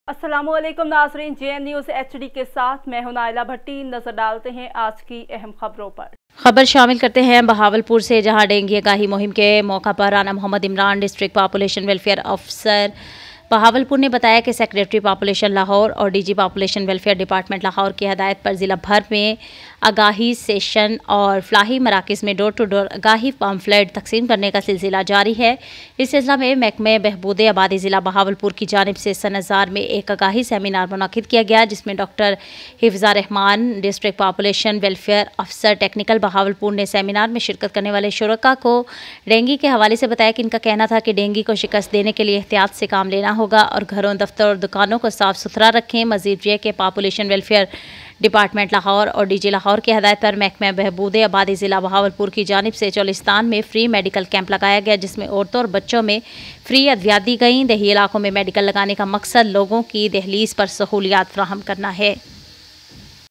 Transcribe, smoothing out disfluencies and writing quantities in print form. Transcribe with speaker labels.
Speaker 1: अस्सलामुअलैकुम नाज़रीन, JN news HD के साथ मैं हूं नाइला भट्टी। नजर डालते हैं आज की अहम खबरों पर।
Speaker 2: खबर शामिल करते हैं बहावलपुर से, जहां डेंगू आगाही मुहिम के मौका पर Rana Mohammad Imran district population welfare अफसर बहावलपुर ने बताया कि सेक्रेटरी पॉपुलेशन लाहौर और DG population welfare department Lahore की हदायत पर ज़िला भर में आगाही सेशन और फलाही मराकज़ में door to door Agahi pamphlet तकसीम करने का सिलसिला जारी है। इस सिलसिला में महकमे बहबूद आबादी ज़िला बहावलपुर की जानिब से सनज़ार में एक आगाही सेमिनार मुनक़िद किया गया, जिसमें doctor Hifza Rehman district population welfare अफसर टेक्निकल बहावलपुर ने सेमिनार में शिरकत करने वाले शुरका को डेंगू के हवाले से बताया कि इनका कहना था कि डेंगू को शिकस्त देने के लिए एहतियात से काम लेना होगा और घरों, दफ्तर और दुकानों को साफ सुथरा रखें। मज़ीद ये कि पॉपुलेशन वेलफेयर डिपार्टमेंट लाहौर और DG लाहौर की हदायत पर महकमा बहबूद आबादी ज़िला बहावलपुर की जानिब से चोलिस्तान में फ्री मेडिकल कैंप लगाया गया, जिसमें औरतों और बच्चों में फ्री अद्वियात दी गई। दही इलाकों में मेडिकल लगाने का मकसद लोगों की दहलीज पर सहूलियात फराहम करना है।